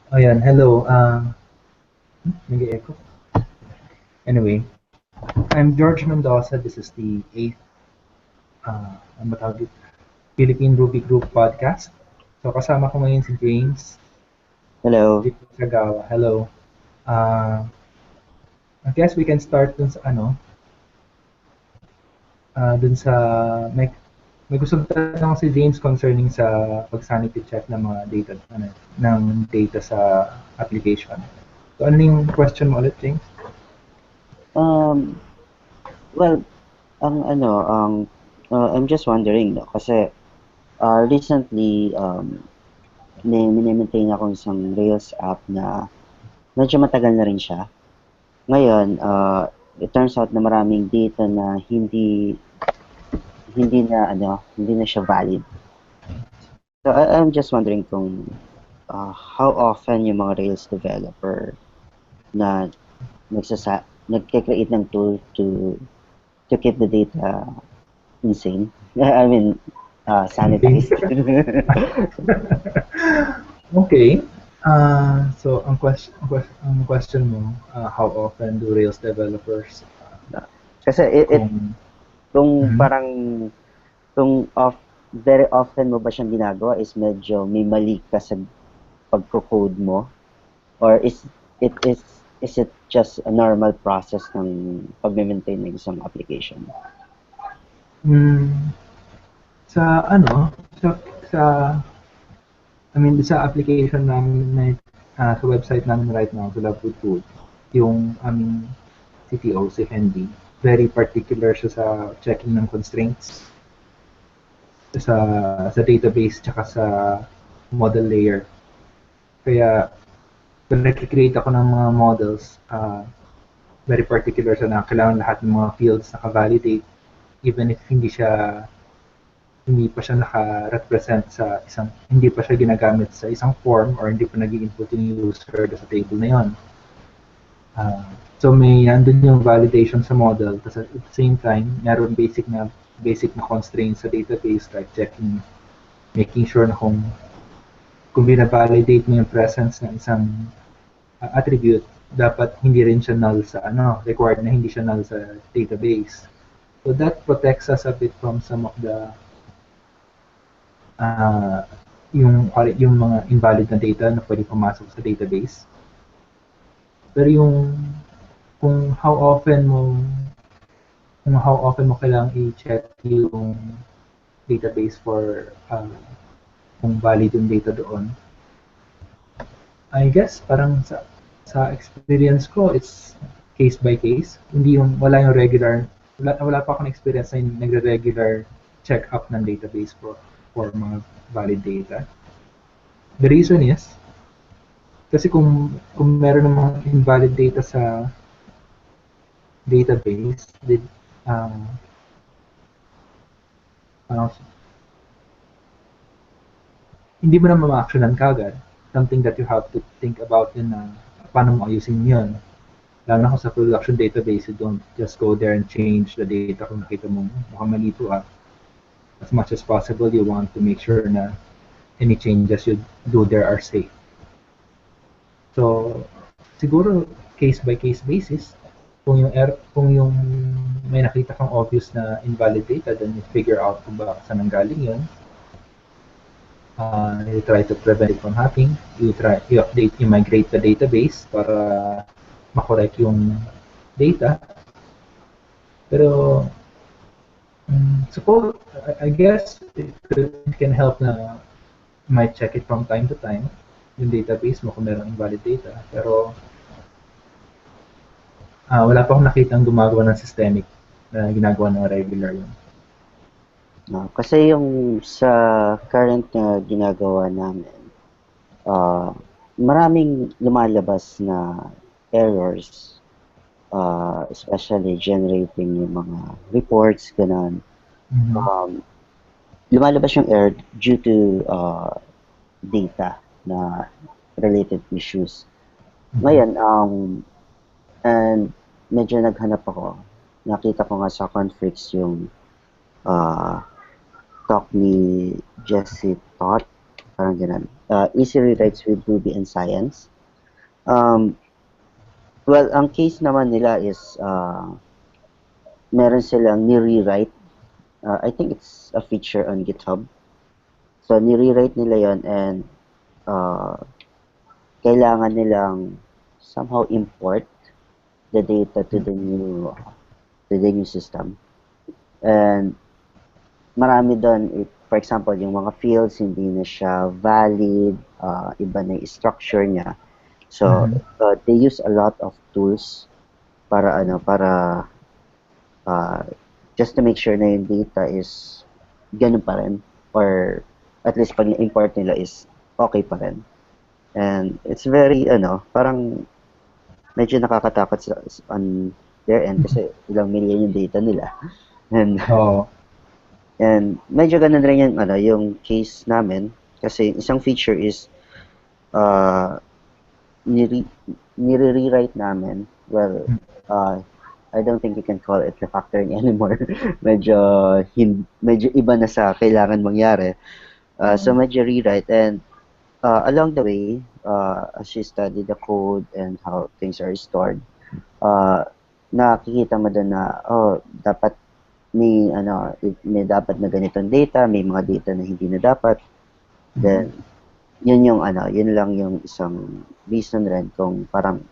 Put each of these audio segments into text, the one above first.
Ayan, hello. Nag-echo. Anyway, I'm George Mendoza. This is the eighth, ano ba tawag dito? Philippine Ruby Group podcast. So, kasama ko ngayon si James, Hello. dito sa Agawa. Hello. Uh, I guess we can start dun sa, may, may gusto tanong si James concerning sa pag-sanity check ng mga data, ng data sa application. So, ano yung question mo ulit, James? Um, well, I'm just wondering, no, kasi recently, minimaintain ako isang Rails app na medyo matagal na rin siya. Ngayon, it turns out na maraming data na hindi na siya valid. So, I'm just wondering kung how often yung mga Rails developer na nagke-create ng tool to keep the data insane. I mean, sanitized. Okay. So ang question mo, how often do Rails developers Kasi kung kung mhm. parang, kung very often mo ba siyang ginagawa is medyo may mali ka sa pagko-code mo, or is it just a normal process ng pag-maintain ng isang application? Hmm, sa ano, sa sa application namin na sa website namin right now, sa Love Food, yung aming CTO, si Hendy, very particular siya sa checking ng constraints sa database tsaka sa model layer. Kaya kung nag-create ako ng mga models, very particular siya na kailangan lahat ng mga fields naka-validate even if hindi pa siya naka-represent sa hindi pa siya ginagamit sa isang form or hindi pa nag-i-input yung user sa table na yon. Uh, so may nandun yung validation sa model, tapos at the same time, meron basic na constraints sa database like checking, making sure na kung bina-validate mo yung presence ng isang attribute, dapat hindi rin siya null sa required na hindi siya null sa database. So that protects us a bit from some of the uh, yung mga invalid na data na pwede pumasok sa database. Pero kung how often mo kailangang i-check yung database for kung valid yung data doon. I guess parang sa experience ko, it's case by case. Hindi wala yung regular, wala pa akong experience na yung nagre-regular check up ng database for mga valid data. The reason is, kasi kung meron ng mga invalid data sa database, um, parang hindi mo na ma-actionan kagad. Something that you have to think about yun na paano mo ayusin yun. Lalo na kung sa production database, you don't just go there and change the data kung nakita mo mukhang malito As much as possible, you want to make sure na any changes you do there are safe. So, siguro case by case basis, kung yung may nakita kang obvious na invalid data, then you figure out kung ba saan nanggaling yun. You try to prevent it from happening. You migrate the database para makorek yung data. Pero suppose I guess it can help na might check it from time to time yung database mo kung merong invalid data. Pero wala pa akong nakitang gumagawa ng systemic na ginagawa ng regular yun. No, kasi yung sa current na ginagawa namin, ah, maraming lumalabas na errors, especially generating yung mga reports, ganun. Mhm. Um, Lumalabas yung error due to data na related issues. Mhm. Ngayon, and medyo naghanap ako. Nakita ko nga sa conflicts yung uh, talk ni Jesse Todd. parang ganun. Easy rewrites with Ruby and Science. Well, ang case naman nila is meron silang ni-rewrite. I think it's a feature on GitHub. So, ni-rewrite nila yon and kailangan nilang somehow import the data to the new system. And marami doon, for example, yung mga fields hindi na siya valid, iba na yung structure niya. So they use a lot of tools para just to make sure na yung data is ganun pa rin, or at least pag na-import nila is okay pa rin. And it's very parang medyo nakakatakot on their end kasi ilang million yung data nila. And and medyo ganun rin yung case namin kasi isang feature is nire-rewrite namin. Well, I don't think you can call it refactoring anymore. medyo iba na sa kailangan mangyari. So medyo rewrite, and along the way, as you study the code and how things are stored, nakikita mo doon na dapat may dapat na ganitong data, may mga data na hindi na dapat. Then yun lang yung isang reason rin kung parang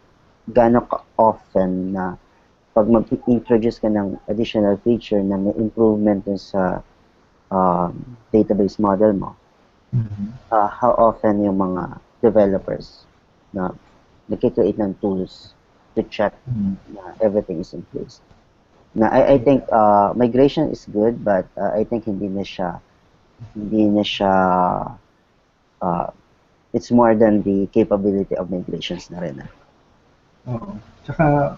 gaano ka often na pag mag-introduce ka ng additional feature na may improvement dun sa database model mo, how often yung mga developers na nag-create ng tools to check na everything is in place. Na I think migration is good, but I think hindi na siya it's more than the capability of migrations na rin. Oo. Tsaka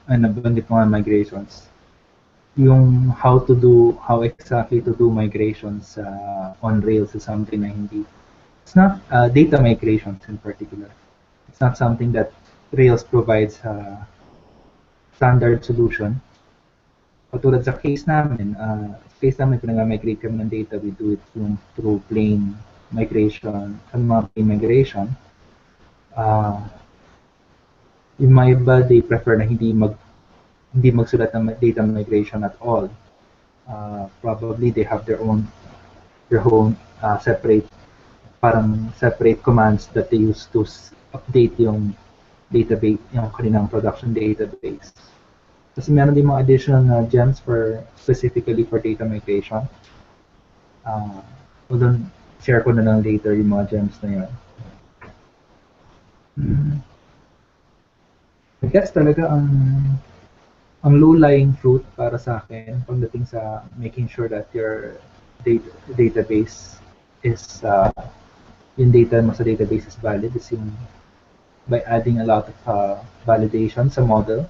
nabanggit mo nga migrations. Yung how exactly to do migrations on Rails is something na hindi. It's not data migrations in particular. It's not something that Rails provides a standard solution. Katulad sa case namin, pinag-migrate kami ng data, we do it through plain migration, sa mga plain migration. Yung mga iba, they prefer na hindi magsulat ng data migration at all. Probably they have their own separate commands that they use to update yung database, yung kanilang production database. Kasi meron din mga additional gems specifically for data migration. Share ko na lang later yung mga gems na yun. I guess talaga ang low-lying fruit para sa akin pagdating sa making sure that your database is yung data mo sa database is valid is yung by adding a lot of validation sa model.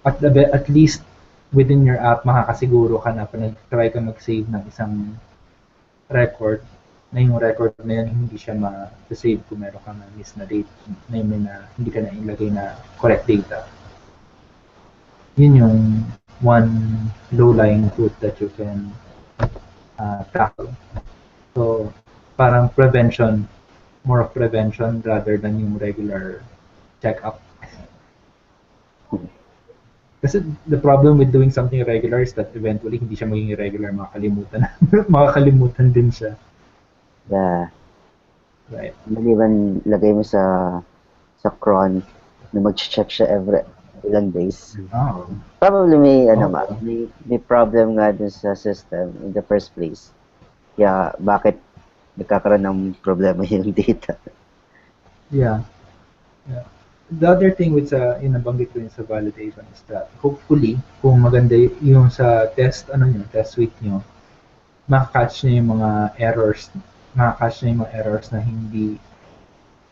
At least within your app, makakasiguro ka na pag nag-try ka mag-save ng isang record, na yung record na yun hindi siya ma-save kung meron kang miss na date, na hindi ka na ilagay na correct data. Yun yung one low-lying fruit that you can tackle. So, parang prevention, more of prevention rather than yung regular check-up. Kasi the problem with doing something regular is that eventually hindi siya maging regular, makakalimutan din siya. Yeah. Right. Maliban lagay mo sa cron na mag-check siya every ilang days. Oh. Probably may problem nga dun sa system in the first place. Kaya bakit nagkakaroon ng problema yung data? Yeah. The other thing with yung nabanggit ko yun sa validation is that hopefully kung maganda yung sa test suite nyo, makakatch niya yung mga errors na hindi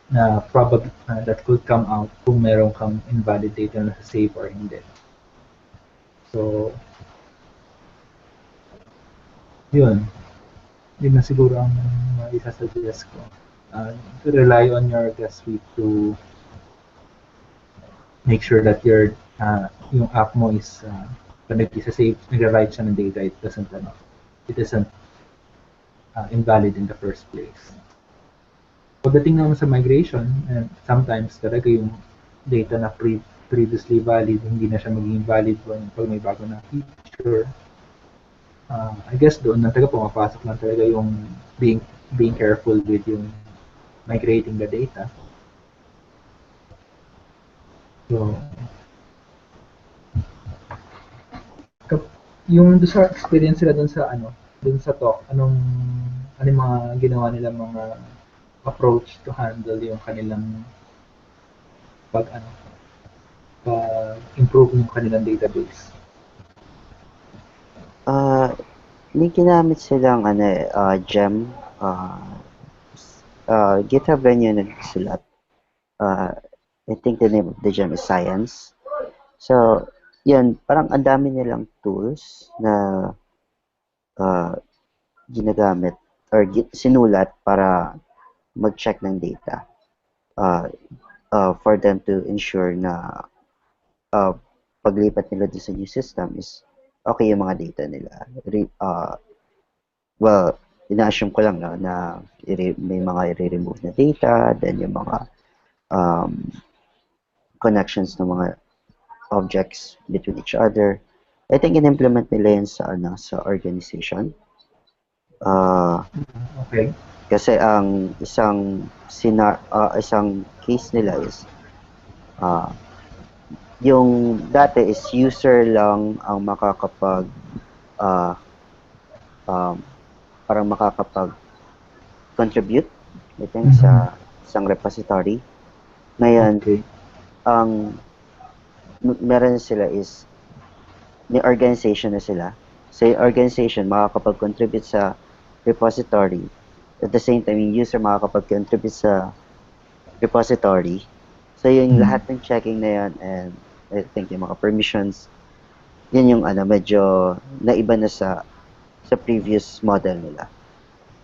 na probably that could come out kung meron kang invalid data na sa save or hindi. So yun na siguro ang isa-suggest ko. To rely on your test suite to make sure that yung app mo is pag nag-save, nag-write siya ng data, it isn't invalid in the first place. Pagdating naman sa migration, sometimes talaga yung data na previously valid, hindi na siya magiging valid pag may bago na feature. I guess doon na talaga pumapasok na talaga yung being careful with yung migrating the data. So, yung sa experience nila dun sa talk, ano yung mga ginawa nila mga approach to handle yung kanilang pag improve yung kanilang database. May ginamit silang gem, GitHub rin yung nagsulat. I think the name of the gem is Science. So, yan, parang ang dami nilang tools na ginagamit or sinulat para mag-check ng data for them to ensure na paglipat nila doon sa new system is okay yung mga data nila. Well, ina-assume ko lang na may mga i-remove na data, then yung mga connections ng mga objects between each other. I think in-implement nila yun sa organization. Okay. Kasi ang isang case nila is yung dati is user lang ang makakapag parang makakapag-contribute I think sa isang repository. Ngayon, ang meron sila is may organization na sila. So yung organization makakapag-contribute sa repository. At the same time, yung user makakapag-contribute sa repository. So yung lahat ng checking na yan and I think yung mga permissions, yun yung medyo naiba na sa previous model nila.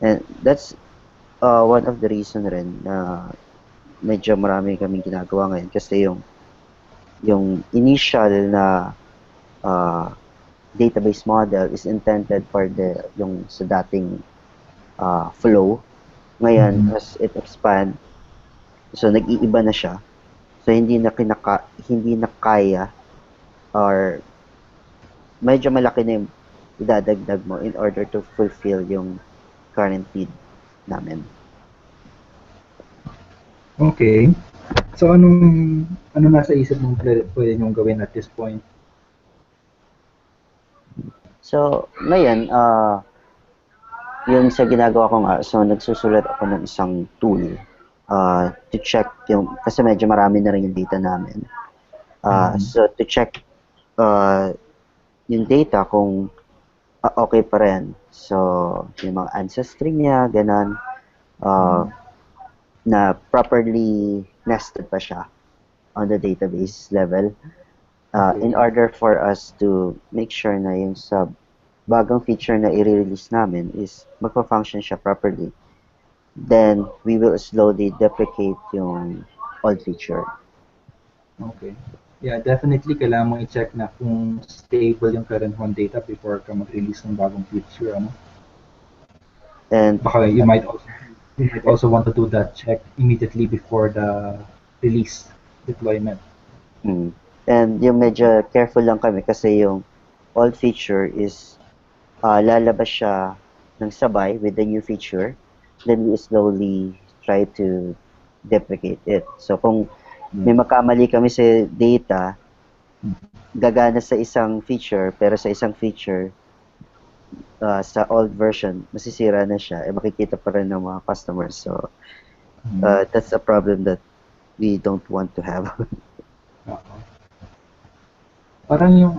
And that's one of the reason rin na medyo marami kaming ginagawa ngayon kasi yung initial na database model is intended for yung sa dating flow. Ngayon, as it expand, so nag-iiba na siya. So hindi na kaya or medyo malaki na yung idadagdag mo in order to fulfill yung current need namin. Okay. So ano nasa isip mong pwede nyong gawin at this point? So, ngayon, yung sa ginagawa ko nga, so nagsusulat ako ng isang tool to check kasi medyo marami na rin yung data namin. So, to check yung data kung okay pa rin. So, yung mga ancestry niya, ganun, na properly nested pa siya on the database level. In order for us to make sure na yung sa bagong feature na i-release namin is magpa-function siya properly. Then, we will slowly deprecate yung old feature. Okay. Yeah, definitely kailangan mong i-check na kung stable yung current one data before ka mag-release ng bagong feature, And baka you might also want to do that check immediately before the release deployment. And yung medyo careful lang kami kasi yung old feature is lalabas siya ng sabay with the new feature, then we slowly try to deprecate it. So kung may magkamali kami sa data, gagana sa isang feature, pero sa isang feature, sa old version, masisira na siya, makikita pa rin ng mga customers. So that's a problem that we don't want to have. Parang yung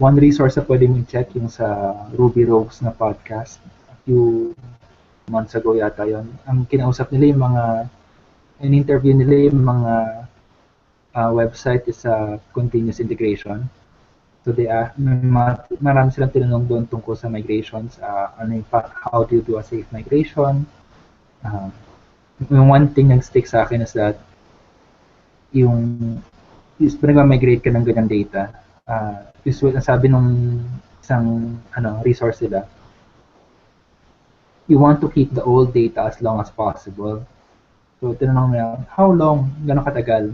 one resource na pwede mong check yung sa Ruby Rogues na podcast. A few months ago yata yon. Ang kinausap nila yung in-interview nila yung mga website is continuous integration. So marami silang tinanong doon tungkol sa migrations, how do you do a safe migration. Yung one thing nag-stick sa akin is that yung nag-migrate ka ng ganyan data, usually sabi nung isang resource nila, you want to keep the old data as long as possible. So, tinanong niya, how long, gano'ng katagal?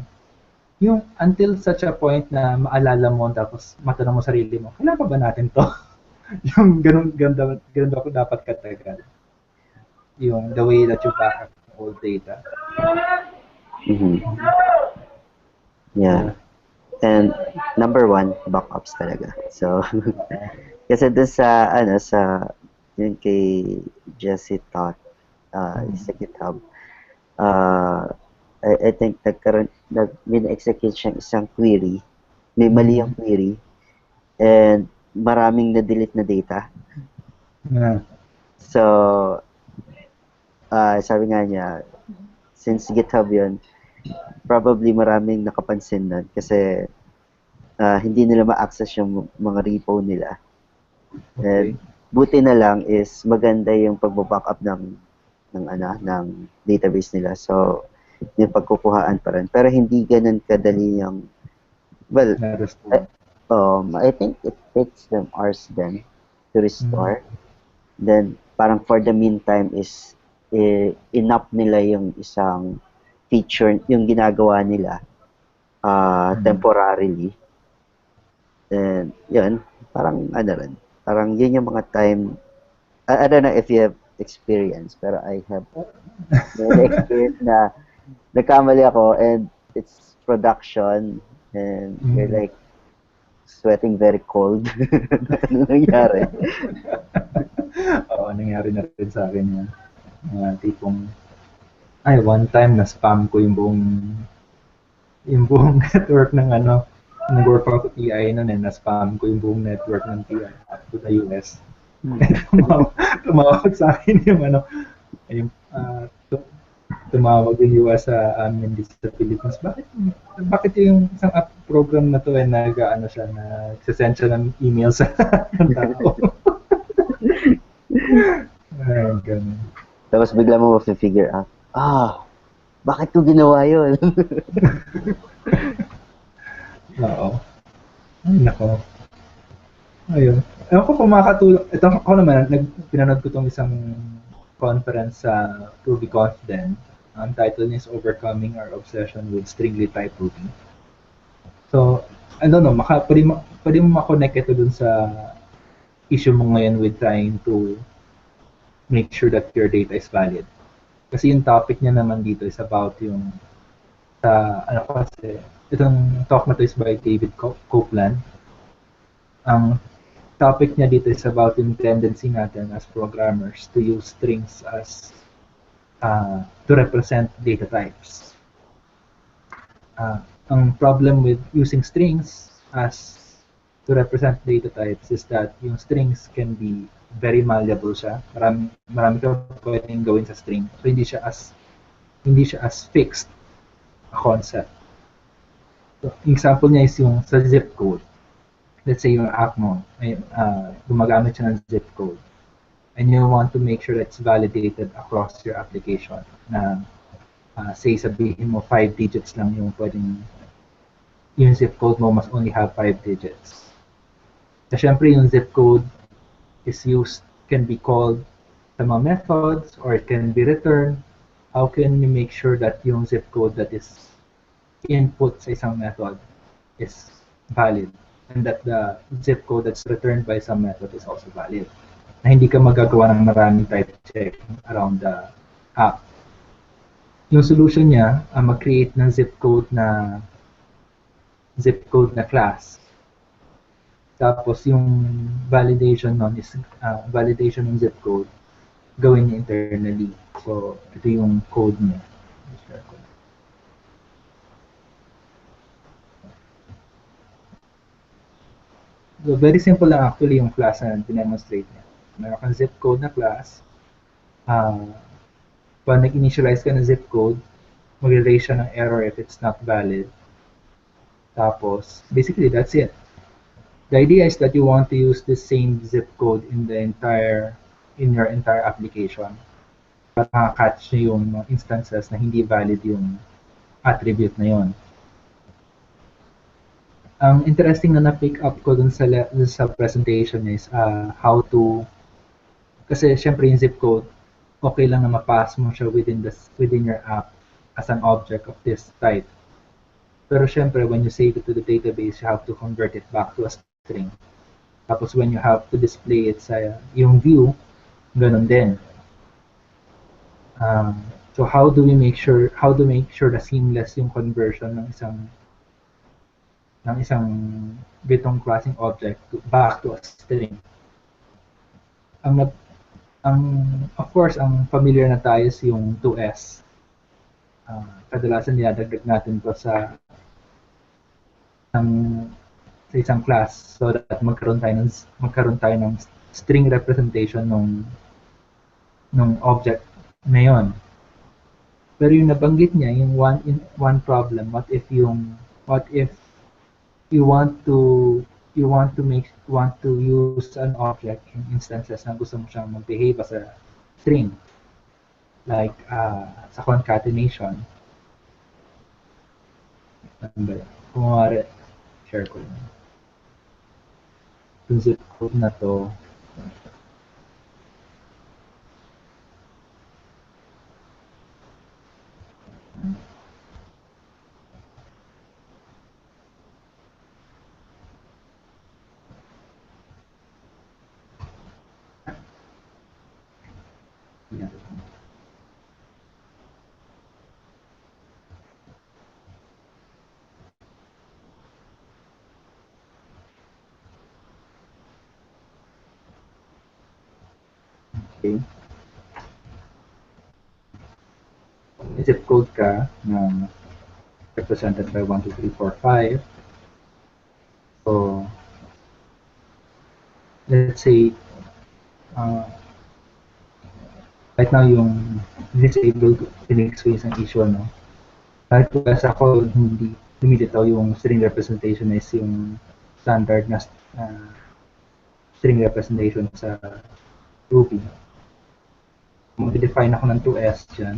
Yung until such a point na maalala mo, tapos matanong mo sarili mo, kailan pa ba natin to? Yung ganun ako dapat katagal. Yung the way that you back up old data. Mhm. Yeah. And number one, backups talaga. So, kasi doon sa, yun kay Jesse Todd, sa GitHub, I think min-execute siyang isang query, may mali yung query, and maraming na-delete na data. Yeah. So, sabi nga niya, since GitHub yun, probably maraming nakapansin nun kasi hindi nila ma-access yung mga repo nila. Okay. And buti na lang is maganda yung pagbo-backup ng database nila. So, yung pagkukuhaan pa rin. Pero hindi ganun kadali yung, well, I think it takes them hours then to restore. Then, parang for the meantime is in-up nila yung isang feature, yung ginagawa nila temporarily. And yun, parang parang yun yung mga time, I don't know if you have experience, pero I have experience na nagkamali ako and it's production and you're like sweating very cold. Ano nangyari? Oo, nangyari na rin sa akin yan. Tipong, one time na-spam ko yung buong network ng nag-work ako sa TI noon na-spam ko yung buong network ng TI to the US. Tumawag sa akin yung tumawag yung US sa amin dito sa Philippines. Bakit yung isang program na to nagsasend siya ng email sa tao? Ganun. Tapos bigla mo ma-figure out, bakit ko ginawa yun? Oo. Ay, nako. Ayun. Ewan ko kung makakatulong. Ito ako naman, pinanood ko itong isang conference sa RubyConf din. Ang title niya is Overcoming Our Obsession with Stringly Typed Ruby. So, I don't know, pwede mo makonect ito dun sa issue mo ngayon with trying to make sure that your data is valid. Kasi yung topic niya naman dito is about yung itong talk na to is by David Copeland. Ang topic niya dito is about yung tendency natin as programmers to use strings as to represent data types. Ang problem with using strings as to represent data types is that yung strings can be very malleable siya. Marami ka pwedeng gawin sa string. So hindi siya as fixed a concept. So, example niya is yung sa zip code. Let's say yung app mo, gumagamit siya ng zip code. And you want to make sure that it's validated across your application. Na say sabihin mo 5 digits lang yung pwedeng yung zip code mo must only have 5 digits. So, syempre yung zip code can be called sa mga methods or it can be returned. How can you make sure that yung zip code that is input sa isang method is valid and that the zip code that's returned by some method is also valid? Na hindi ka magagawa ng maraming type check around the app. Yung solution niya, mag-create ng zip code na class. Tapos yung validation nun is validation ng zip code gawin niya internally. So ito yung code niya. So very simple lang actually yung class na dinemonstrate niya. Meron kang zip code na class. Pag nag-initialize ka ng zip code, mag-raise siya ng error if it's not valid. Tapos basically that's it. The idea is that you want to use the same zip code in your entire application para makakatch nyo yung instances na hindi valid yung attribute na yon. Ang interesting na na-pick up ko dun sa presentation is how to, kasi syempre yung zip code, okay lang na ma-pass mo siya within your app as an object of this type. Pero syempre, when you save it to the database, you have to convert it back to a string. Tapos when you have to display it sa yung view, ganun din. So how do make sure na seamless yung conversion ng isang bitong klaseng object back to a string? Of course, ang familiar na tayo is yung 2s. Kadalasan dinadagdag natin to sa isang class so that magkaroon tayo ng string representation ng object na yon. Pero yung nabanggit niya, yung one problem, what if you want to use an object in instances na gusto mo siyang mag-behave as a string, like sa concatenation. Kung maaari, share ko lang. Yung zip code na to, yan. Okay. May zip code ka na represented by 1, 2, 3, 4, 5. So, let's say, right now yung disabled Phoenix face ang issue, no? Kahit kasi ako, hindi lumilitaw yung string representation is yung standard na string representation sa Ruby. Mag-define ako ng 2s dyan.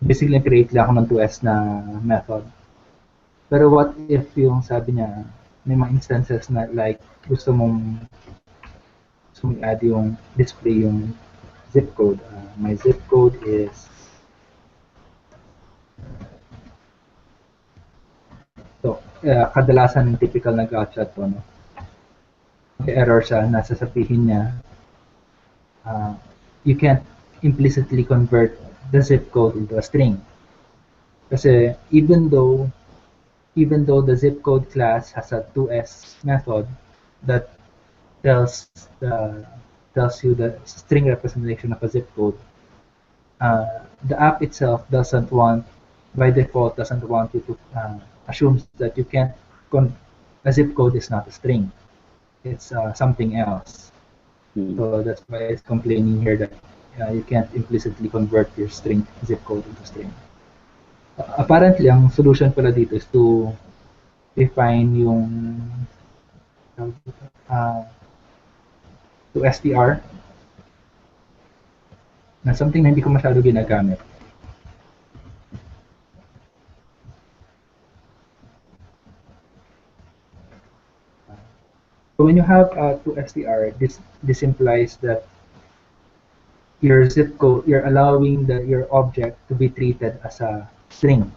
Basically, create lang ako ng 2s na method. Pero what if yung sabi niya, may mga instances na like gusto mong add yung display yung zip code. My zip code is kadalasan typical na gotcha to, no? May error siya, nasasabihin niya you can't implicitly convert the zip code into a string. Kasi even though the zip code class has a 2s method that tells you the string representation of a zip code, the app itself by default doesn't want you to assume that you can't a zip code is not a string. It's something else. So that's why it's complaining here that you can't implicitly convert your zip code into string. Apparently, ang solution pala dito is to define yung to str na something na hindi ko masyado ginagamit. So when you have to str, this implies that your zip code, you're allowing your object to be treated as a string.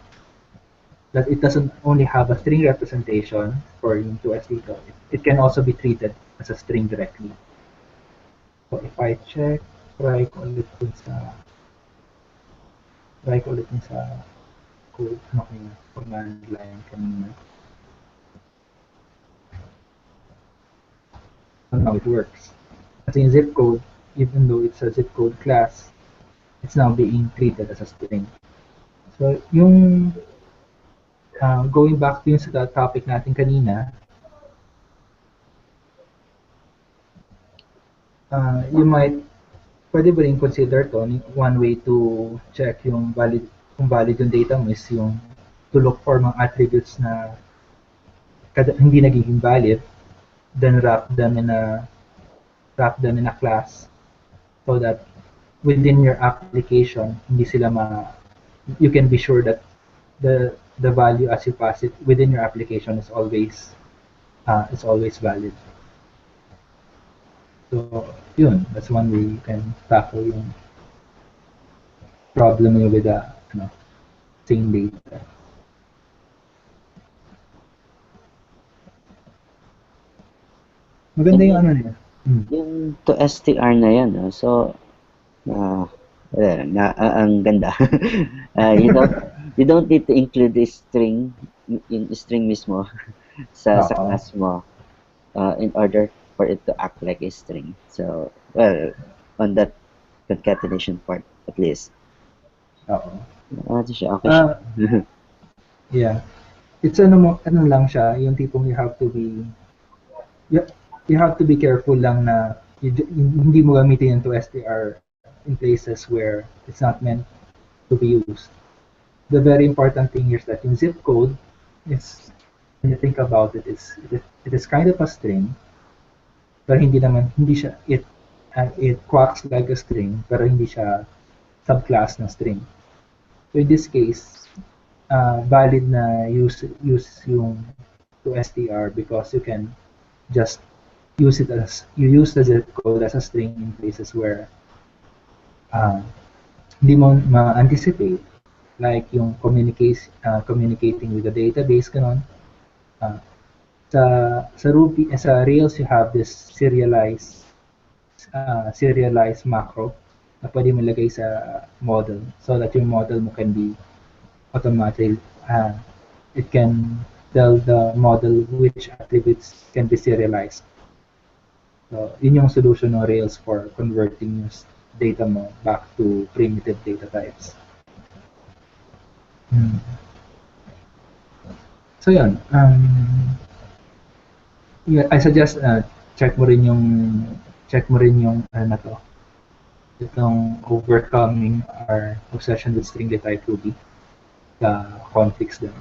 That it doesn't only have a string representation for yung 2s dito, it can also be treated as a string directly. So if I check, try ko ulit dun sa code, command line kanina. And how it works. Kasi yung zip code, even though it's a zip code class, it's now being treated as a string. So yung going back to sa topic natin kanina, pwede ba rin consider to, one way to check kung valid yung data mo is yung to look for mga attributes na hindi nagiging valid. then wrap them in a class so that within your application, hindi sila you can be sure that the value as you pass it within your application is always valid. So, yun, that's one way you can tackle yung problem nyo with the same data. Maganda yung ano niya. Yung to STR na yan, no? So, ang ganda. You don't need to include the string, yung string mismo sa class mo in order for it to act like a string. So, well, on that concatenation part, at least. Okay siya. Yeah. It's ano lang siya, yung tipong you have to be careful lang na hindi mo gamitin yung to STR in places where it's not meant to be used. The very important thing here is that yung zip code is, when you think about it, it is kind of a string, pero hindi siya, it quacks like a string, pero hindi siya subclass ng string. So in this case, valid na use yung to STR because you can just use the zip code as a string in places where hindi mo ma-anticipate, like yung communicating with the database, ganon. Sa Ruby, sa Rails, you have this serialized macro na pwede mo lagay sa model so that yung model mo can be automatic. It can tell the model which attributes can be serialized. So, yun yung solution ng Rails for converting yung data mo back to primitive data types. So, yun. I suggest check mo rin yung ano to, itong overcoming our obsession with string data type Ruby, the conflicts din.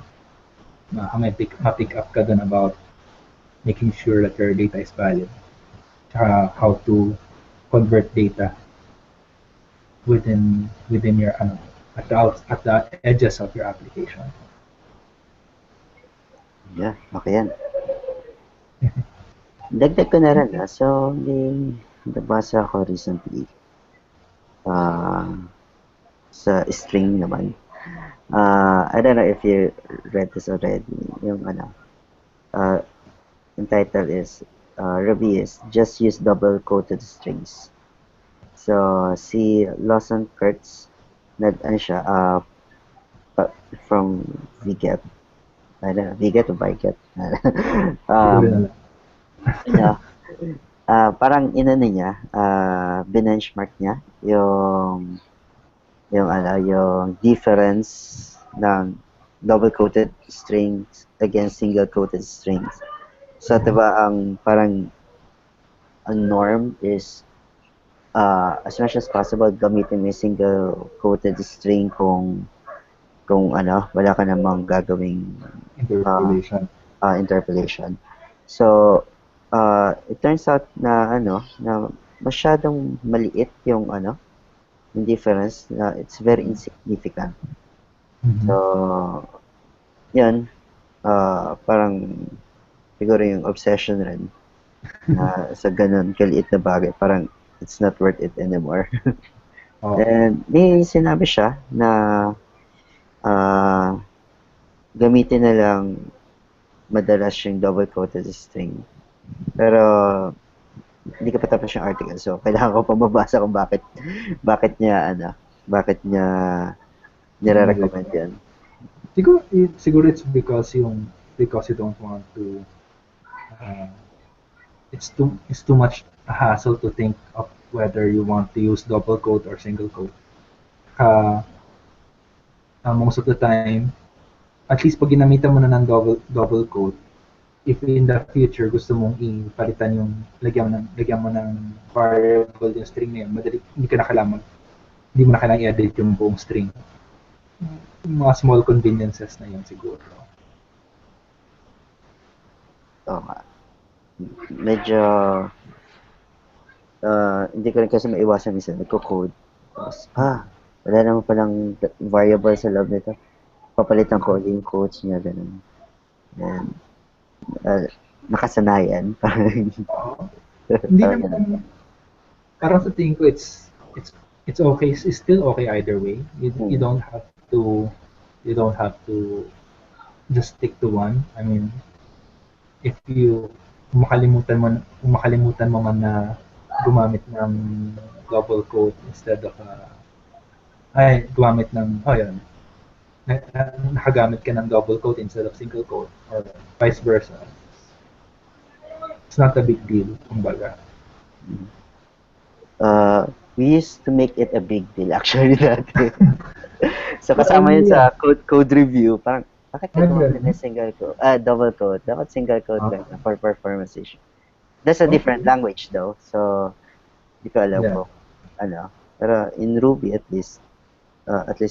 Ma-pick up ka dun about making sure that your data is valid, how to convert data within your at the edges of your application. Yeah, okay yan. Dagdag ko na rin, so nabasa ko recently sa string naman. I don't know if you read this already. Yung yung title is Ruby is just use double-quoted strings. So si Lawson Kurtz, siya from VGet. I don't know, VGet or VGet. Parang inano niya, benchmark niya yung difference ng double-quoted strings against single-quoted strings. So, diba, parang ang norm is as much as possible gamitin mo yung single-quoted string kung wala ka namang gagawing interpolation. So, it turns out na na masyadong maliit yung yung difference, it's very insignificant. So, yun, parang siguro yung obsession rin sa ganun kaliit na bagay, parang it's not worth it anymore. And may sinabi siya na gamitin na lang madalas yung double-quoted string. Pero hindi ka pa tapos yung article, so kailangan ko pa mabasa kung bakit niya nire-recommend yan. Siguro it's because you don't want to it's too much a hassle to think of whether you want to use double quote or single quote. Most of the time, at least pag ginamitan mo na ng double quote, if in the future gusto mong ipalitan yung lagyan mo ng variable yung string na yun, madali, hindi mo na kailangan i-edit yung buong string. Yung mga small conveniences na yun siguro. Oo nga. medyo hindi ko rin kasi maiwasan minsan nagko-code. Tapos, wala naman palang variable sa loob nito. Papalitan ko ulit yung codes niya, ganun. And, nakasanayan. Hindi Parang ganun. naman, parang sa tingin ko, it's okay. It's still okay either way. You Hmm. don't have to just stick to one. I mean, if you kung makalimutan mo man na gumamit ng double quote instead of gumamit ng yun, nakagamit ka ng double quote instead of single quote or vice versa. It's not a big deal, kumbaga. We used to make it a big deal actually dati. So But kasama yun yeah, sa code review, parang bakit ka gumamit ganun. ng double quote? Dapat single quote lang for performance issue. That's a different Okay. language though. So, di ko alam Yeah. kung ano. Pero in Ruby at least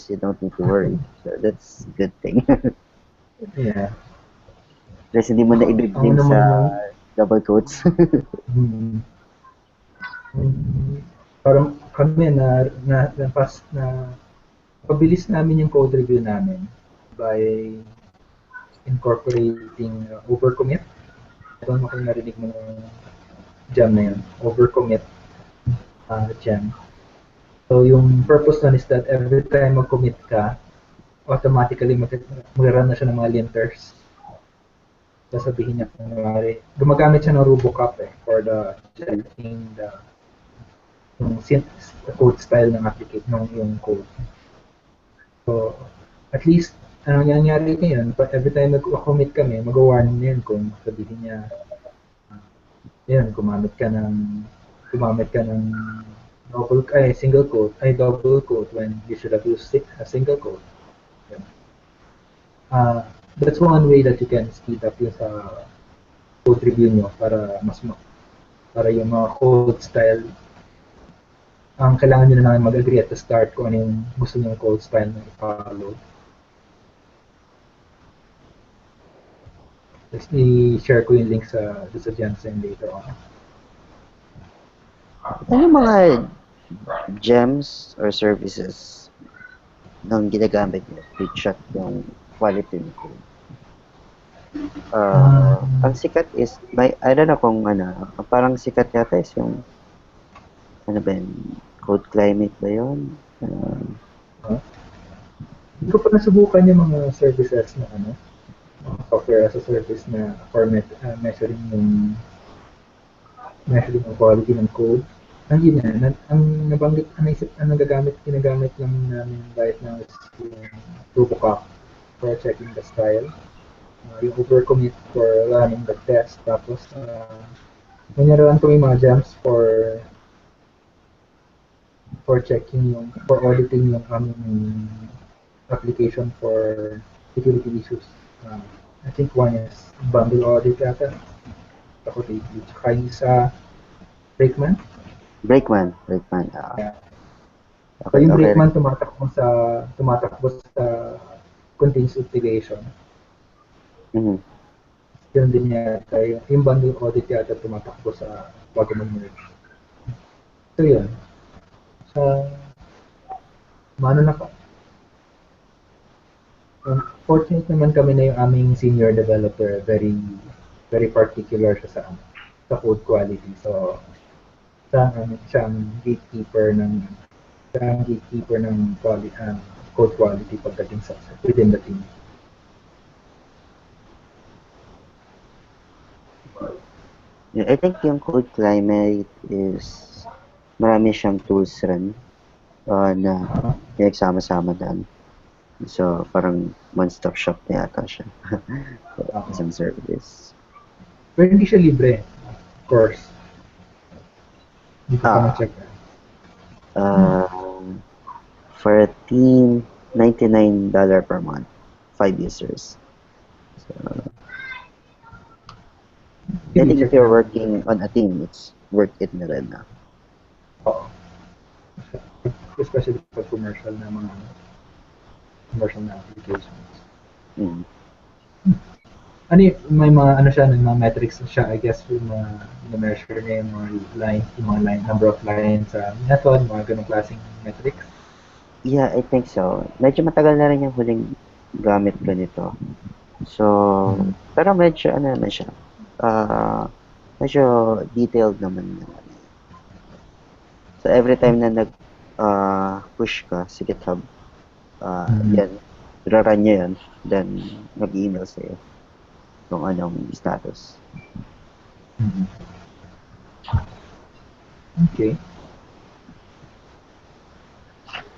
you don't need to worry. So that's a good thing. Yeah. Kasi hindi mo na Ang i-blame naman sa yung double quotes. hmm, parang kami na pabilis namin yung code review namin by incorporating overcommit. I don't know kung narinig mo yung jam na yun. Overcommit jam. So yung purpose nun is that every time mag-commit ka, automatically mag-run na siya ng mga linters. Sasabihin niya kung gumagamit siya ng RuboCop for the checking the code style ng application ng yung code. So at least ang nangyayari ngayon, every time nag-commit kami, mag-warning na yun kung sabihin niya, yun, gumamit ka ng double quote when you should have used a single quote. Yun. That's one way that you can speed up yung sa code review nyo para yung mga code style ang kailangan nyo na lang mag-agree at the start kung ano yung gusto nyo code style na i-follow. Tapos i-share ko yung link sa Jensen later on. Ano yung mga gems or services nang ginagamit niyo to check yung quality ng code? Ang sikat is, I don't know kung parang sikat yata is yung, ano ba yun, code climate ba yun? Hindi ko pa nasubukan yung mga services na software as a service na for measuring yung quality ng code. Ang yun ang nabanggit, ginagamit lang namin right now is yung RuboCop for checking the style. Yung overcommit for running the test. Tapos, nanyaroon ko yung mga gems for auditing yung aming application for security issues. I think one is bundle audit yata. Ako lately. Tsaka yung isa, Breakman. Breakman. Yeah. So Okay, yung okay. Breakman tumatakbo sa continuous integration. Mm-hmm. Yun din yata. Yung bundle audit yata tumatakbo sa bago mag-merge. So yun. Sa mano na ka. Fortunate naman kami na yung aming senior developer very very particular siya sa code quality. So siya ang gatekeeper ng code quality pagdating sa within the team. Yeah, I think yung code climate is marami siyang tools rin na pinagsama-sama dyan. So, parang one-stop shop na yata siya. Isang service. Pero hindi siya libre, of course. Hindi ko pa na-check. For a team, $99 per month. 5 users. So, I think if you're working on a team, it's worth it na rin na. Oo. Especially pag commercial na applications. Mm. may mga ano siya, may mga metrics siya, I guess, yung mga na-measure niya yung mga line, number of lines sa method, mga ganong klaseng metrics. Yeah, I think so. Medyo matagal na rin yung huling gamit ko nito. So, pero medyo ano naman siya. Medyo detailed naman yung ano. So, every time na push ka sa GitHub, yan, rarun niya yun. Then, mag-email sa'yo kung anong status. Okay.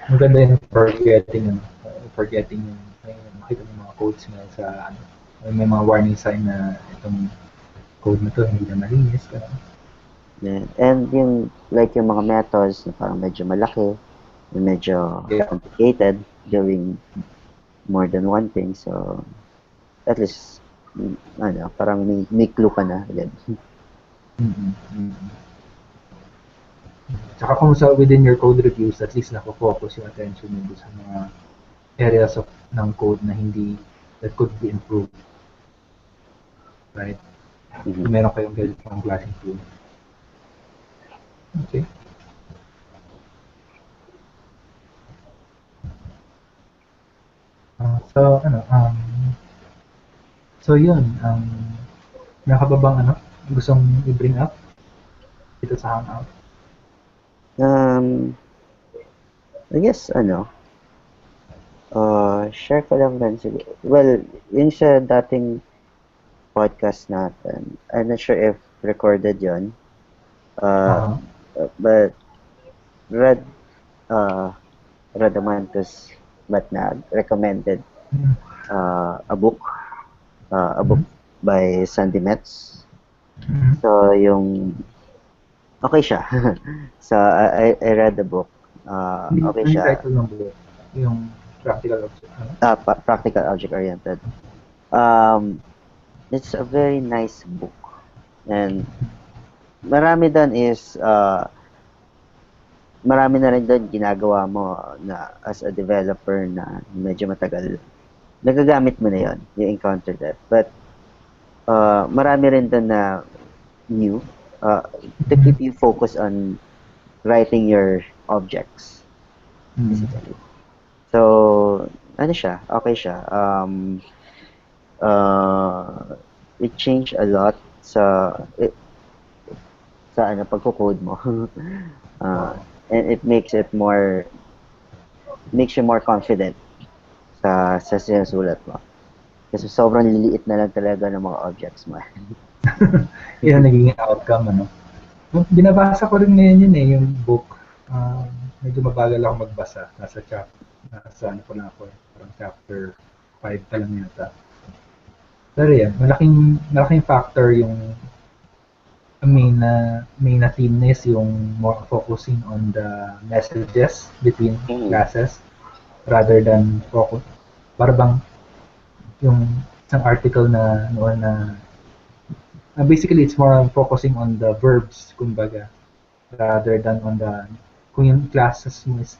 Maganda yun forgetting yung makita mo yung mga codes mo sa ano. May mga warning sign na itong code na to hindi na malinis. Yeah. And yung, like yung mga methods na parang medyo malaki, medyo complicated, doing more than one thing. So, at least, ano, parang may clue ka na agad. Tsaka kung sa within your code reviews, at least nakafocus yung attention mo sa mga areas ng code na that could be improved. Right? Kung meron kayong ganitong klaseng tool. Okay. So yun, meron ka ba bang gustong i-bring up dito sa Hangout? I guess, share ko lang din siguro. Well, yung sa dating podcast natin, I'm not sure if recorded yon. But Radamantus Batnag recommended a book by Sandy Metz. So, okay siya. So, I read the book. Okay siya. Yung title ng book? Yung practical object? Practical object oriented. It's a very nice book. And marami doon is marami na rin doon ginagawa mo na as a developer na medyo matagal. Nagagamit mo na yon, you encounter that. But marami rin doon na new to keep you focused on writing your objects. Basically. So, ano siya? Okay siya. It changed a lot sa pagko-code mo. And it makes you more confident sa sinusulat mo. Kasi sobrang liliit na lang talaga ng mga objects mo. Yan naging outcome, Binabasa ko rin ngayon yun yung book. Medyo mabagal ako magbasa. Nasa ano pa lang ako, parang chapter 5 pa lang yata. Pero yan, malaking factor yung main na theme is yung more focusing on the messages between classes rather than focus. Para bang yung isang article na noon na basically it's more on focusing on the verbs, kumbaga, rather than on the kung yung classes mo is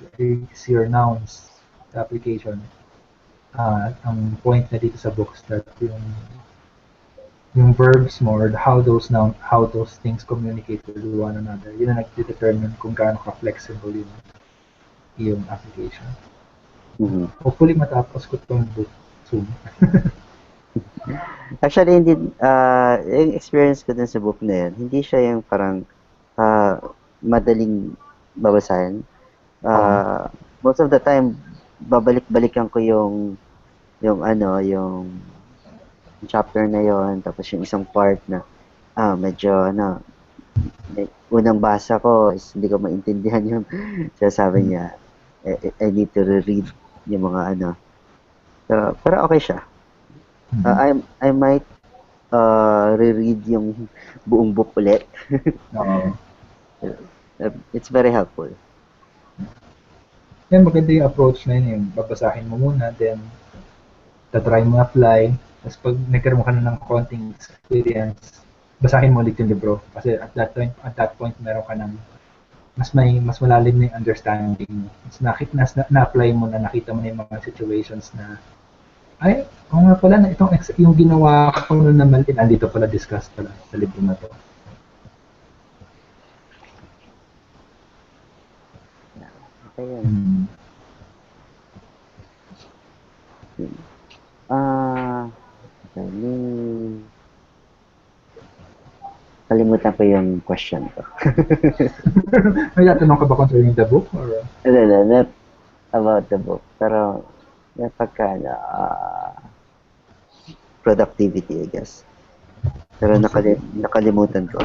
your nouns sa application. Ang point na dito sa books that yung verbs mo or how those things communicate with one another, yun ang nagdetermine kung gaano ka-flexible yung application. Hopefully matapos ko itong book soon. Actually, hindi, yung experience ko dun sa book na yun, hindi siya yung parang madaling babasahin. Most of the time, babalik-balikan ko yung chapter na yon, tapos yung isang part na medyo unang basa ko is hindi ko maintindihan yung sabi niya. I need to reread yung mga so, pero okay siya. I might reread yung buong book ulit. It's very helpful. Yan, maganda yung approach na yun, yung babasahin mo muna, then tatry mo apply. Tapos pag nagkaroon ka na ng konting experience, basahin mo ulit yung libro. Kasi at that point, meron ka ng mas malalim na yung understanding mo. Na-apply mo na, nakita mo na yung mga situations na Ay, oo nga pala, na itong yung ginawa ko noon na mali, nandito pala discuss pala sa libro na to. Okay yun. Okay, kalimutan ko yung question ko. May tatanong ka ba concerning the book? Or? Not about the book, pero yung productivity, I guess. Pero nakalimutan ko.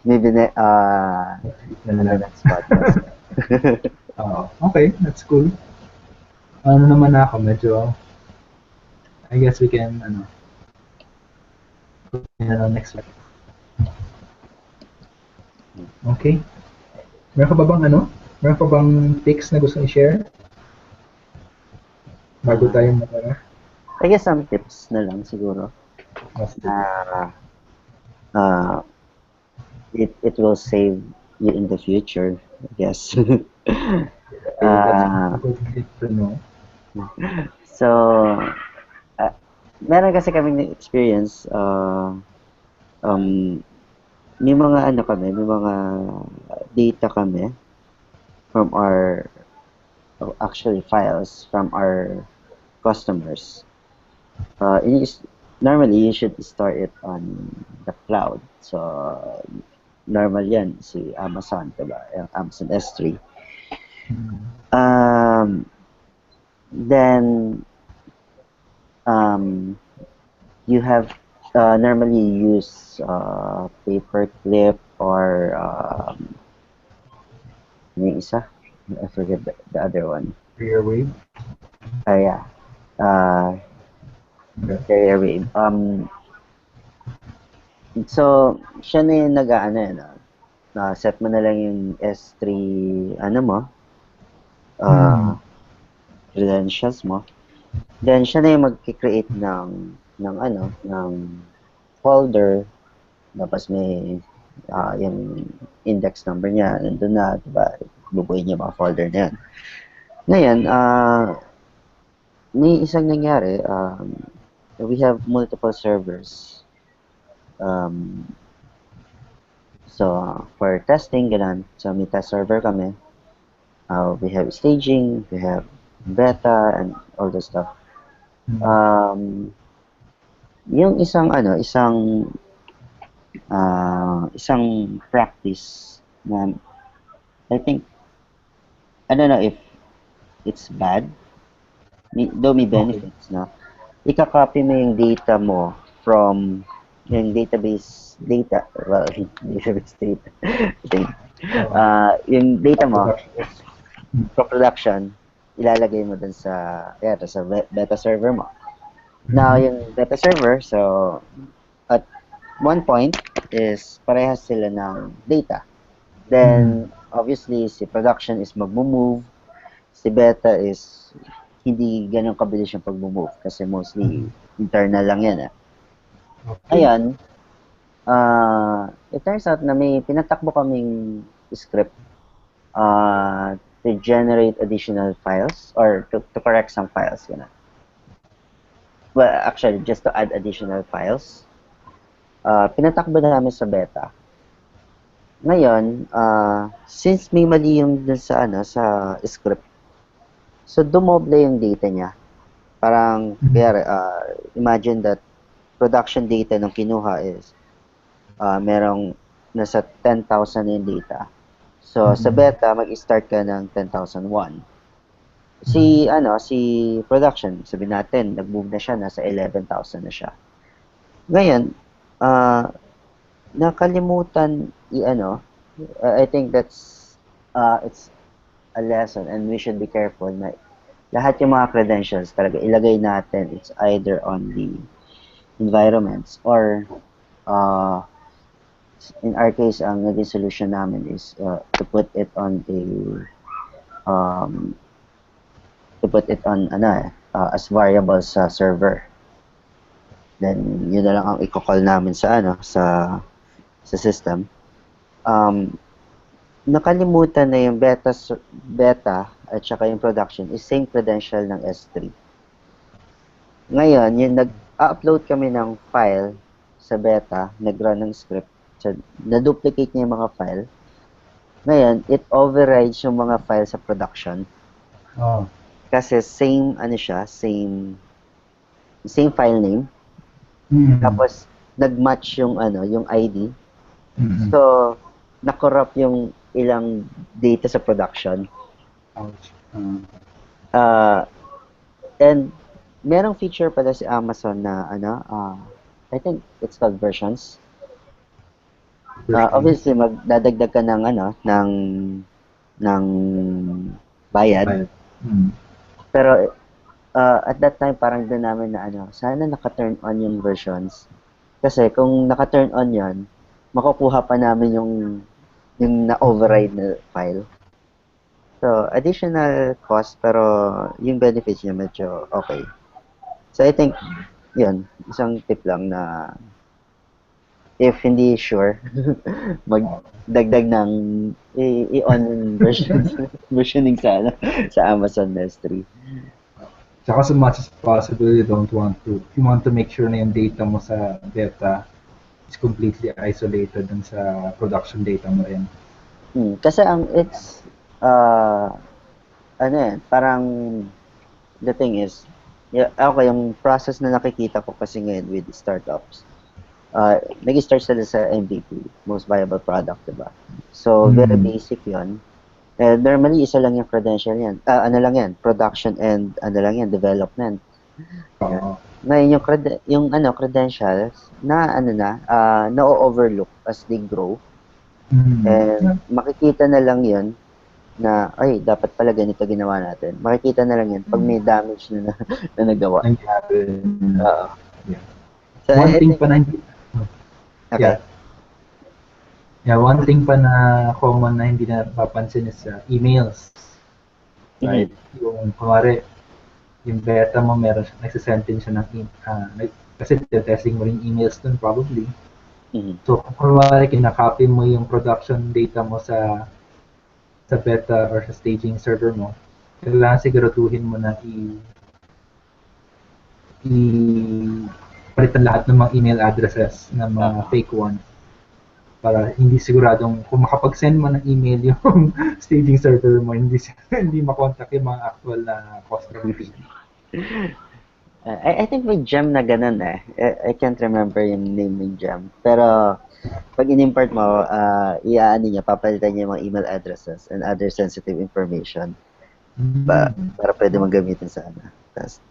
Maybe on the next podcast. Okay, that's cool. Ano naman ako, medyo, I guess we can, next week. Okay. Meron ka ba bang Meron ka bang picks na gusto i-share? Bago tayo matara? I guess some tips na lang siguro. It will save you in the future, I guess. So, meron kasi kaming experience, may mga may mga data kami from our, actually files from our customers. Normally, you should store it on the cloud. So, normal yan, si Amazon, diba? Amazon S3. Then, you have normally use paperclip or yung isa, I forget the other one. Carrier wave? Yeah. Carrier wave. So, siya na yung set mo na lang yung S3, credentials mo. Then, siya na yung mag-create ng folder. Tapos may yung index number niya, nandun na, diba? Bubuin niya mga folder na yan. Ngayon, may isang nangyari, we have multiple servers. So, for testing, ganun. So, may test server kami. We have staging, we have beta, and all the stuff. Yung isang practice na I think, I don't know if it's bad, though may benefits, no? Ika-copy mo yung data mo from yung database data, well, database data, yung data mo from production, ilalagay mo dun sa beta server mo. Now, yung beta server, so at one point is parehas sila ng data. Then, obviously, si production is mag-move, si beta is hindi ganun kabilis yung pag-move kasi mostly internal lang yan. Ayan, it turns out na may pinatakbo kaming script to generate additional files or to correct some files. Well, actually, just to add additional files. Pinatakbo na namin sa beta. Ngayon, since may mali yung dun sa script, so dumoble yung data niya. Parang, imagine that production data nung kinuha is merong nasa 10,000 yung data. So, sa beta, mag-start ka ng 10,001. Si production, sabihin natin, nag-move na siya, nasa 11,000 na siya. Ngayon, nakalimutan I think that's it's a lesson and we should be careful na lahat yung mga credentials talaga ilagay natin, it's either on the environments or in our case ang naging solution namin is to put it on as variables sa server. Then yun na lang ang i-call namin sa sa system. Nakalimutan na yung beta at saka yung production is same credential ng S3. Ngayon, yung nag-upload kami ng file sa beta, nag-run ng script, so, na-duplicate niya yung mga file. Ngayon, it overrides yung mga file sa production. Oh. Kasi same, ano siya, same file name. Tapos, nag-match yung, yung ID. So, na-corrupt yung ilang data sa production. Ouch. And merong feature pala si Amazon na I think it's called versions. Obviously magdadagdag ka ng ng bayad. Pero at that time parang doon namin na sana naka-turn on yung versions. Kasi kung naka-turn on 'yon, makukuha pa namin yung na-override na file. So, additional cost pero yung benefits niya medyo okay. So, I think, yun, isang tip lang na if hindi sure, magdagdag ng i-on versioning sa Amazon S3. Tsaka as much as possible, you want to make sure na yung data mo sa beta is completely isolated dun sa production data mo rin. Kasi it's, parang, the thing is, okay, yung process na nakikita ko kasi ngayon with startups, nag-start sila sa MVP, most viable product, diba? So, very basic yun. Normally, isa lang yung credential yan. Production and development. Ngayon, yung credentials na-overlook as they grow. And makikita na lang yun na, ay, dapat pala ganito ginawa natin. Makikita na lang yun pag may damage na nagawa. So, one thing pa na hindi... Okay. Yeah, one thing pa na common na hindi napapansin is emails. Right? Yung, kumari, yung beta mo, meron siya, nagsisend din siya ng kasi testing mo rin emails dun probably. So, kung kumari, kinakopy mo yung production data mo sa beta or sa staging server mo, kailangan siguraduhin mo na palitan lahat ng mga email addresses na mga fake ones para hindi siguradong kung makapag-send mo ng email yung staging server mo, hindi makontak yung mga actual na customers. I think may gem na ganun eh. I can't remember yung name ng gem. Pero pag in-import mo, papalitan niya yung mga email addresses and other sensitive information para pwede mong gamitin sa test.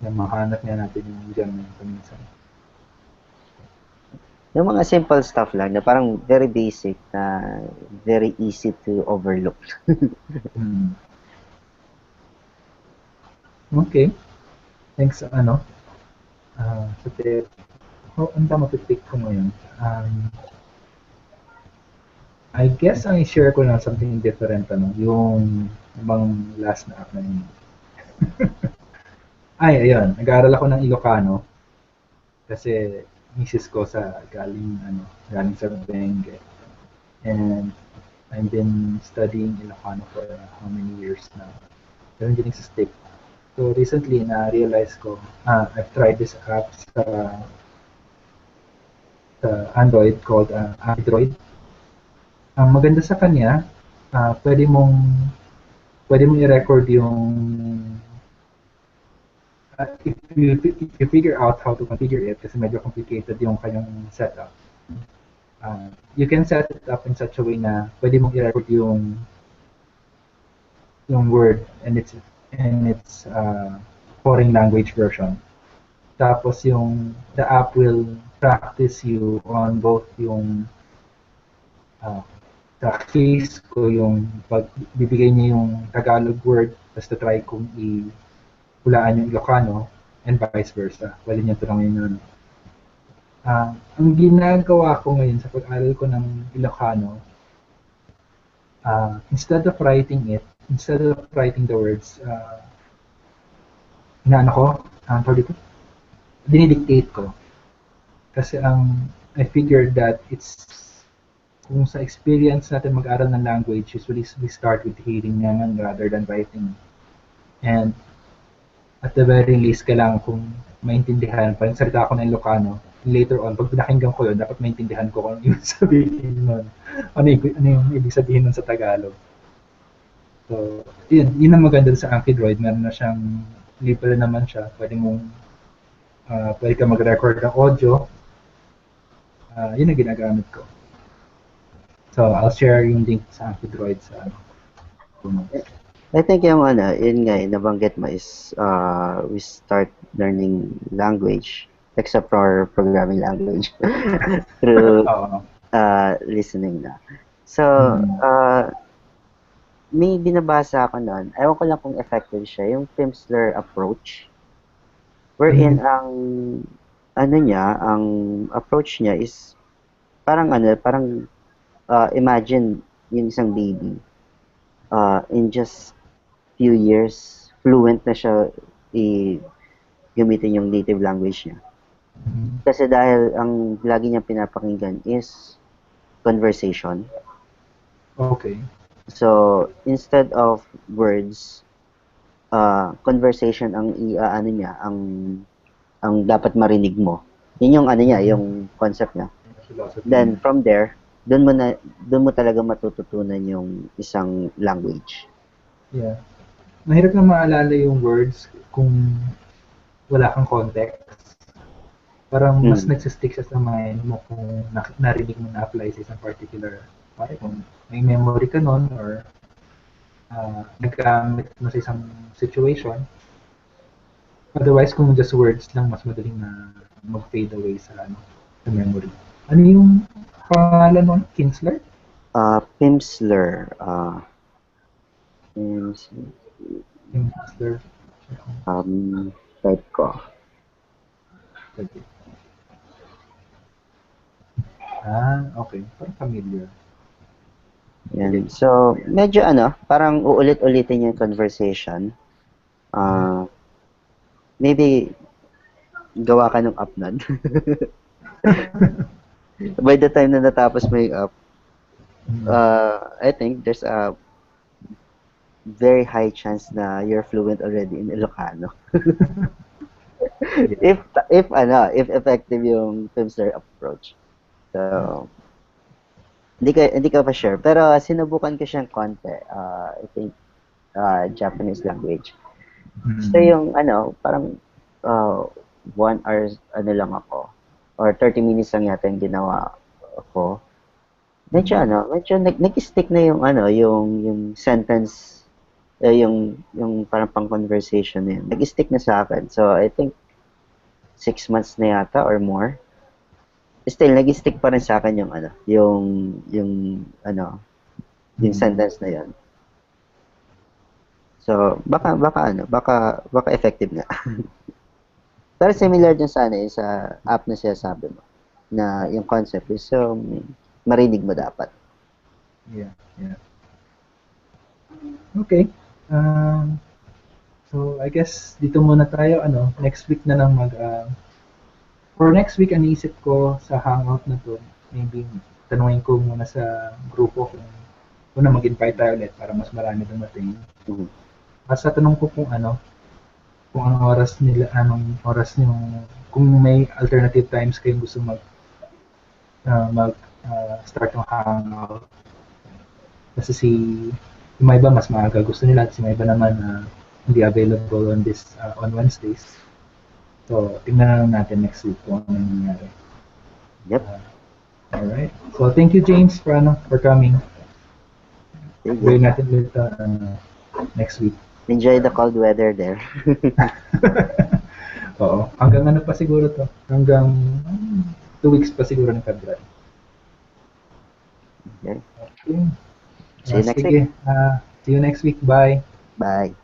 Mahanap nga natin yung gem na paminsan. Yung mga simple stuff lang na parang very basic na very easy to overlook. Okay. Thanks sa sa tip. Ang tama pick ko ngayon. I guess ang i-share ko na something different, yung ibang last na app na yun. Ayun. Nag-aaral ako ng Ilocano. Kasi misis ko galing sa Bengue. And I've been studying Ilocano for how many years now. Pero hindi sa stick. So recently, na-realize ko, I've tried this app sa Android called Android. Ang maganda sa kanya, pwede mong i-record yung if you figure out how to configure it, kasi medyo complicated yung kanyang setup. You can set it up in such a way na pwede mong i-record yung word and its foreign language version. Tapos the app will practice you on both yung sa case ko yung pag bibigay niya yung Tagalog word, tapos try kong hulaan yung Ilocano and vice versa. Pwede niya tulungan yun. Ang ginagawa ko ngayon sa pag-aral ko ng Ilocano, instead of writing the words, dinidictate ko. Kasi I figured that kung sa experience natin mag-aral ng language, usually we start with hearing naman rather than writing. And at the very least, kailangan kong maintindihan, pag salita ako ng Ilocano, later on, pag pinakinggan ko yun, dapat maintindihan ko kung ano yung sabihin nun. Ano yung ibig sabihin nun sa Tagalog. So, yun ang maganda sa Ankydroid. Meron na siyang, libre naman siya. Pwede ka mag-record ng audio. Yun ang ginagamit ko. So, I'll share yung link sa Ankydroid sa I think yung yun nga, nabanggit mo is we start learning language, except for programming language, through listening na. So, may binabasa ako noon, ewan ko lang kung effective siya, yung Pimsleur approach, wherein ang approach niya is parang imagine yung isang baby, in just few years, fluent na siya gamitin yung native language niya. Kasi dahil ang lagi niyang pinapakinggan is conversation. Okay. So, instead of words, conversation ang ang dapat marinig mo. Yun yung yung concept niya. Then from there, doon mo talaga matututunan yung isang language. Yeah. Mahirap na maalala yung words kung wala kang context. Parang mas nagsistick siya sa mind mo kung narinig mo na-apply sa isang particular, parang kung may memory ka nun or nagkamit mo sa isang situation. Otherwise, kung just words lang, mas madaling na mag-fade away sa memory. Ano yung pangalan nun? Pimsleur? Pimsleur. Pimsleur. Type ko. Okay. Parang familiar. Yan. So, medyo parang uulit-ulitin yung conversation. Maybe gawa ka ng app nun. By the time na natapos mo yung app, I think there's a very high chance na you're fluent already in Ilocano. if effective yung Pimsleur approach. So, hindi ka pa sure. Pero sinubukan ko siyang konti. I think Japanese language. So yung parang 1 hour lang ako. Or 30 minutes lang yata yung ginawa ko. Medyo nag-stick na yung yung sentence, yung parang pang-conversation na yun. Nag-stick na sa akin. So, I think 6 months na yata or more. Still, nag-stick pa rin sa akin yung sentence na yun. So, baka effective nga. Pero similar din sa app na siya sabi mo, na yung concept is marinig mo dapat. Yeah. Okay. So, I guess dito muna tayo, next week na lang for next week, aniisip ko sa hangout na to, maybe tanungin ko muna sa grupo kung mag-invite tayo ulit para mas marami dumating. Basta tanong ko kung anong oras nila, kung may alternative times kayong gusto start ng hangout. Kasi yung may iba mas maaga gusto nila at may iba naman hindi available on Wednesdays. So, tingnan na natin next week kung ano nangyayari. Yep. Alright. So, thank you, James, for coming. Gawin natin ulit next week. Enjoy the cold weather there. Oo. Hanggang pa siguro to? Hanggang 2 weeks pa siguro ng February. Okay. Okay. See you next week. See you next week. Bye. Bye.